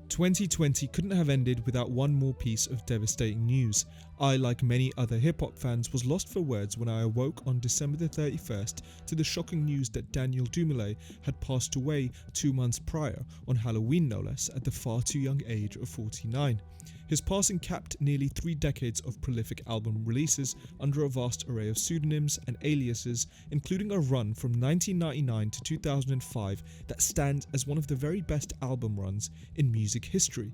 2020 couldn't have ended without one more piece of devastating news. I, like many other hip-hop fans, was lost for words when I awoke on December the 31st to the shocking news that Daniel Dumile had passed away 2 months prior, on Halloween no less, at the far too young age of 49. His passing capped nearly 3 decades of prolific album releases under a vast array of pseudonyms and aliases, including a run from 1999 to 2005 that stands as one of the very best album runs in music history.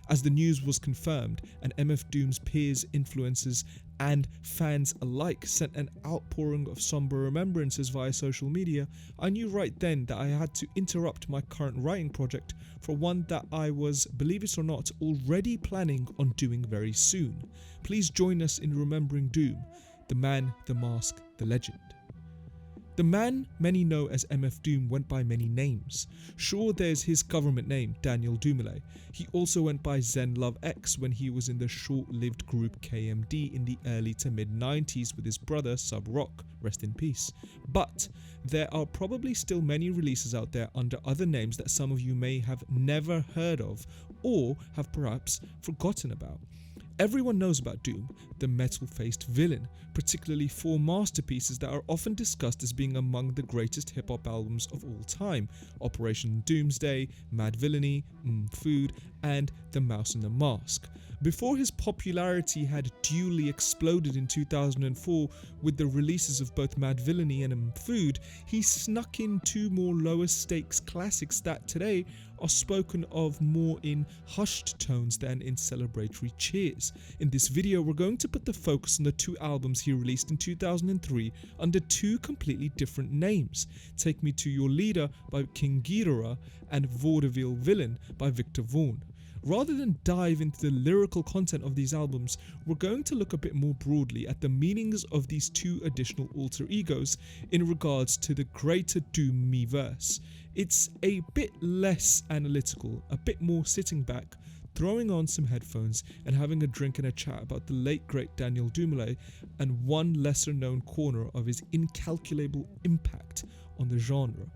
As the news was confirmed, and MF Doom's peers, influencers, and fans alike sent an outpouring of somber remembrances via social media, I knew right then that I had to interrupt my current writing project for one that I was, believe it or not, already planning on doing very soon. Please join us in remembering Doom, the man, the mask, the legend. The man many know as MF Doom went by many names. Sure, there's his government name, Daniel Dumile. He also went by Zen Love X when he was in the short-lived group KMD in the early to mid-90s with his brother Sub Rock, rest in peace. But there are probably still many releases out there under other names that some of you may have never heard of or have perhaps forgotten about. Everyone knows about Doom, the metal-faced villain, particularly 4 masterpieces that are often discussed as being among the greatest hip-hop albums of all time: Operation Doomsday, Mad Villainy, Food, and The Mouse and the Mask. Before his popularity had duly exploded in 2004 with the releases of both Mad Villainy and Food, he snuck in 2 more lower stakes classics that today are spoken of more in hushed tones than in celebratory cheers. In this video, we're going to put the focus on the 2 albums he released in 2003 under 2 completely different names: Take Me to Your Leader by King Geedorah and Vaudeville Villain by Viktor Vaughn. Rather than dive into the lyrical content of these albums, we're going to look a bit more broadly at the meanings of these 2 additional alter egos in regards to the greater DOOMiverse. It's a bit less analytical, a bit more sitting back, throwing on some headphones and having a drink and a chat about the late great Daniel Dumile and one lesser known corner of his incalculable impact on the genre.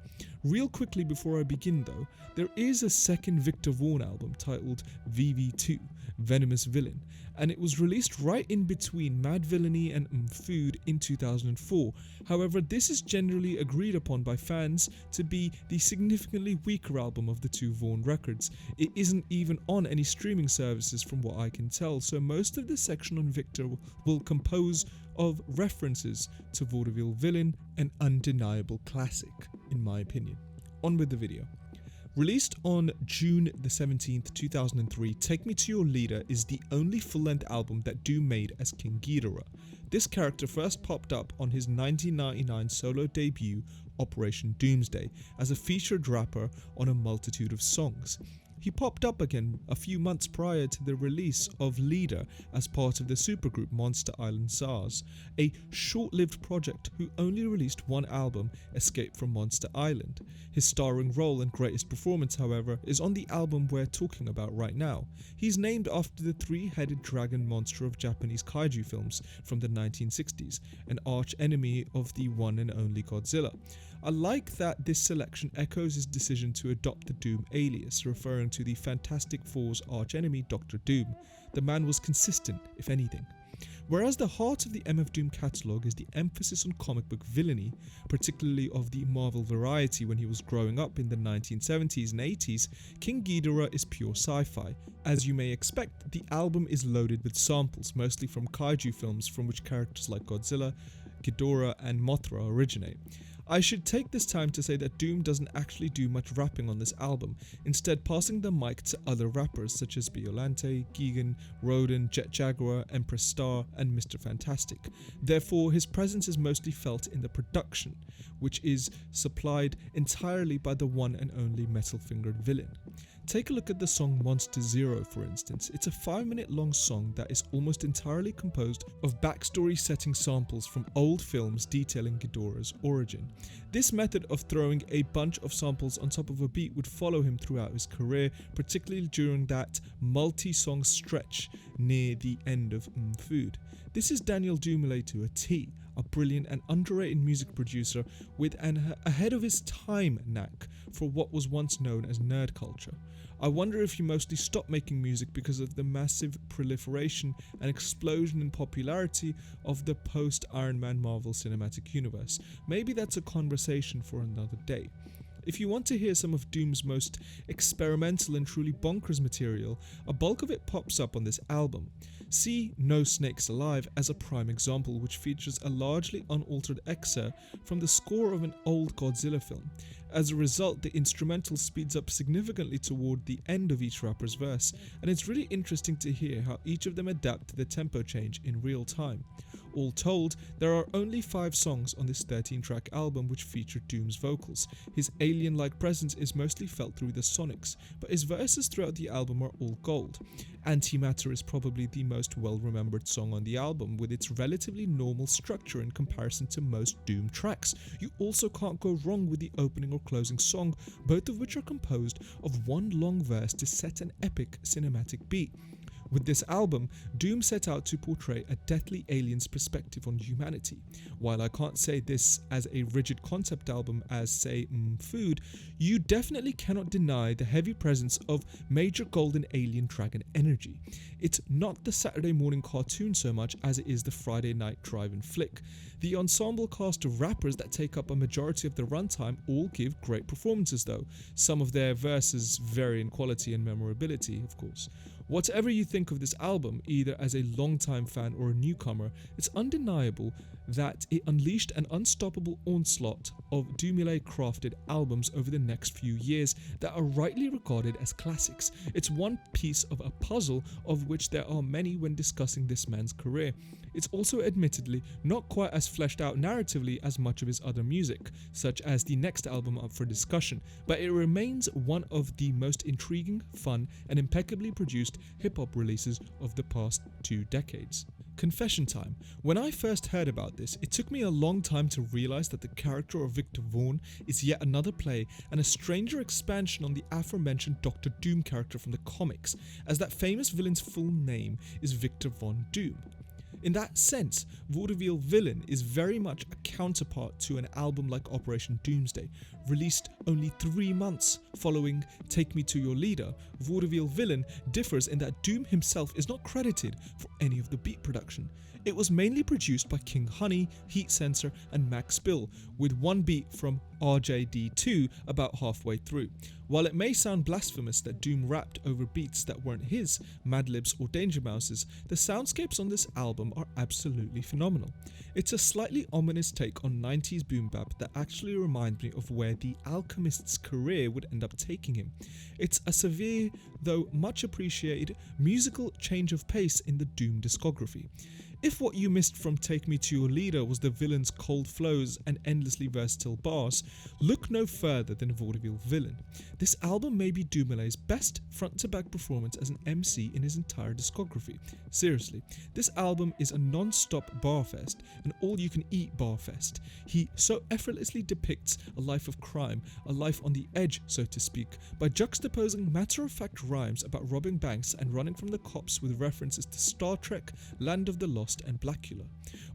Real quickly before I begin though, there is a second Viktor Vaughn album titled VV2, Venomous Villain, and it was released right in between Mad Villainy and Food in 2004. However, this is generally agreed upon by fans to be the significantly weaker album of the 2 Vaughn records. It isn't even on any streaming services from what I can tell, so most of the section on Viktor will compose of references to Vaudeville Villain, an undeniable classic, in my opinion. On with the video. Released on June the 17th, 2003, Take Me to Your Leader is the only full-length album that Doom made as King Geedorah. This character first popped up on his 1999 solo debut, Operation Doomsday, as a featured rapper on a multitude of songs. He popped up again a few months prior to the release of Leader as part of the supergroup Monster Island SARS, a short-lived project who only released 1 album, Escape from Monster Island. His starring role and greatest performance, however, is on the album we're talking about right now. He's named after the 3-headed dragon monster of Japanese kaiju films from the 1960s, an arch-enemy of the one and only Godzilla. I like that this selection echoes his decision to adopt the Doom alias, referring to the Fantastic Four's arch-enemy Dr. Doom. The man was consistent, if anything. Whereas the heart of the MF Doom catalogue is the emphasis on comic book villainy, particularly of the Marvel variety when he was growing up in the 1970s and 80s, King Geedorah is pure sci-fi. As you may expect, the album is loaded with samples, mostly from kaiju films from which characters like Godzilla, Geedorah and Mothra originate. I should take this time to say that Doom doesn't actually do much rapping on this album, instead passing the mic to other rappers such as Biolante, Gigan, Rodan, Jet Jaguar, Empress Star, and Mr. Fantastic. Therefore, his presence is mostly felt in the production, which is supplied entirely by the one and only metal-fingered villain. Take a look at the song Monster Zero, for instance. It's a 5-minute long song that is almost entirely composed of backstory setting samples from old films detailing Geedorah's origin. This method of throwing a bunch of samples on top of a beat would follow him throughout his career, particularly during that multi-song stretch near the end of Food. This is Daniel Dumile to a T. a brilliant and underrated music producer with an ahead of his time knack for what was once known as nerd culture. I wonder if he mostly stopped making music because of the massive proliferation and explosion in popularity of the post-Iron Man Marvel Cinematic Universe. Maybe that's a conversation for another day. If you want to hear some of Doom's most experimental and truly bonkers material, a bulk of it pops up on this album. See No Snakes Alive as a prime example, which features a largely unaltered excerpt from the score of an old Godzilla film. As a result, the instrumental speeds up significantly toward the end of each rapper's verse, and it's really interesting to hear how each of them adapt to the tempo change in real time. All told, there are only 5 songs on this 13-track album which feature Doom's vocals. His alien-like presence is mostly felt through the sonics, but his verses throughout the album are all gold. Antimatter is probably the most well-remembered song on the album, with its relatively normal structure in comparison to most Doom tracks. You also can't go wrong with the opening or closing song, both of which are composed of one long verse to set an epic cinematic beat. With this album, Doom set out to portray a deathly alien's perspective on humanity. While I can't say this as a rigid concept album as, say, Food, you definitely cannot deny the heavy presence of major golden alien dragon energy. It's not the Saturday morning cartoon so much as it is the Friday night drive-in flick. The ensemble cast of rappers that take up a majority of the runtime all give great performances though. Some of their verses vary in quality and memorability, of course. Whatever you think of this album, either as a longtime fan or a newcomer, it's undeniable that it unleashed an unstoppable onslaught of Dumile crafted albums over the next few years that are rightly regarded as classics. It's one piece of a puzzle of which there are many when discussing this man's career. It's also admittedly not quite as fleshed out narratively as much of his other music, such as the next album up for discussion, but it remains one of the most intriguing, fun, and impeccably produced hip-hop releases of the past 2 decades. Confession time. When I first heard about this, it took me a long time to realize that the character of Viktor Vaughn is yet another play and a stranger expansion on the aforementioned Dr. Doom character from the comics, as that famous villain's full name is Viktor Von Doom. In that sense, Vaudeville Villain is very much a counterpart to an album like Operation Doomsday, released only 3 months following Take Me to Your Leader. Vaudeville Villain differs in that Doom himself is not credited for any of the beat production. It was mainly produced by King Honey, Heat Sensor, and Max Bill, with one beat from RJD2 about halfway through. While it may sound blasphemous that Doom rapped over beats that weren't his, Madlibs or Danger Mouse's, the soundscapes on this album are absolutely phenomenal. It's a slightly ominous take on 90s boom bap that actually reminds me of where The Alchemist's career would end up taking him. It's a severe, though much appreciated, musical change of pace in the Doom discography. If what you missed from Take Me to Your Leader was the villain's cold flows and endlessly versatile bars, look no further than Vaudeville Villain. This album may be Dumile's best front-to-back performance as an MC in his entire discography. Seriously, this album is a non-stop barfest, an all-you-can-eat barfest. He so effortlessly depicts a life of crime, a life on the edge, so to speak, by juxtaposing matter-of-fact rhymes about robbing banks and running from the cops with references to Star Trek, Land of the Lost, and Blackula.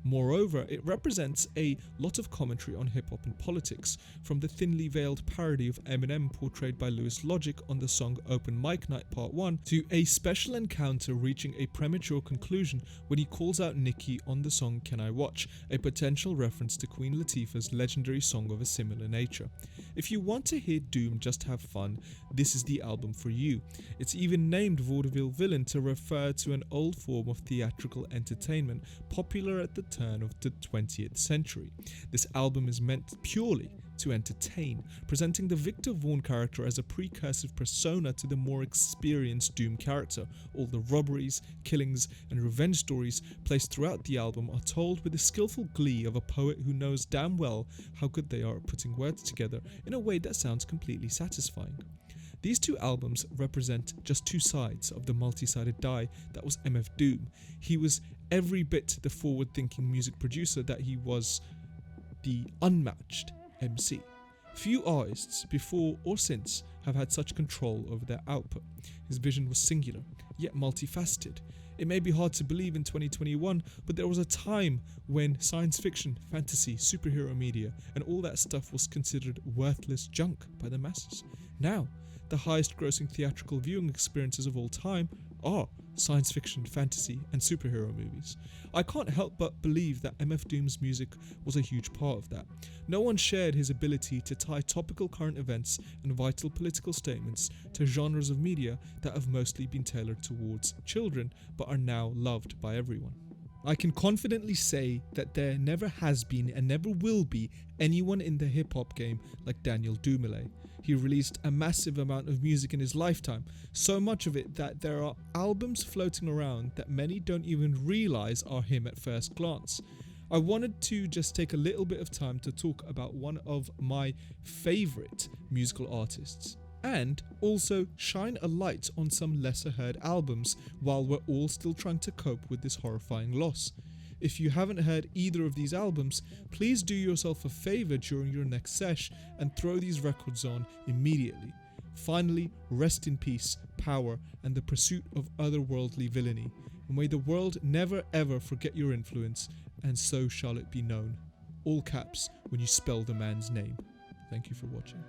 Moreover, it represents a lot of commentary on hip-hop and politics, from the thinly veiled parody of Eminem portrayed by Louis Logic on the song Open Mic Night Part 1, to a special encounter reaching a premature conclusion when he calls out Nicki on the song Can I Watch, a potential reference to Queen Latifah's legendary song of a similar nature. If you want to hear Doom just have fun, this is the album for you. It's even named Vaudeville Villain to refer to an old form of theatrical entertainment popular at the turn of the 20th century. This album is meant purely to entertain, presenting the Viktor Vaughn character as a precursive persona to the more experienced Doom character. All the robberies, killings, and revenge stories placed throughout the album are told with the skillful glee of a poet who knows damn well how good they are at putting words together in a way that sounds completely satisfying. These 2 albums represent just 2 sides of the multi-sided die that was MF Doom. He was every bit the forward-thinking music producer that he was the unmatched MC. Few artists, before or since, have had such control over their output. His vision was singular, yet multifaceted. It may be hard to believe in 2021, but there was a time when science fiction, fantasy, superhero media, and all that stuff was considered worthless junk by the masses. Now, the highest grossing theatrical viewing experiences of all time are science fiction, fantasy, and superhero movies. I can't help but believe that MF Doom's music was a huge part of that. No one shared his ability to tie topical current events and vital political statements to genres of media that have mostly been tailored towards children but are now loved by everyone. I can confidently say that there never has been and never will be anyone in the hip-hop game like Daniel Dumile. He released a massive amount of music in his lifetime, so much of it that there are albums floating around that many don't even realize are him at first glance. I wanted to just take a little bit of time to talk about one of my favorite musical artists, and also shine a light on some lesser heard albums while we're all still trying to cope with this horrifying loss. If you haven't heard either of these albums, please do yourself a favor during your next sesh and throw these records on immediately. Finally, rest in peace, power, and the pursuit of otherworldly villainy. And may the world never ever forget your influence, and so shall it be known. All caps when you spell the man's name. Thank you for watching.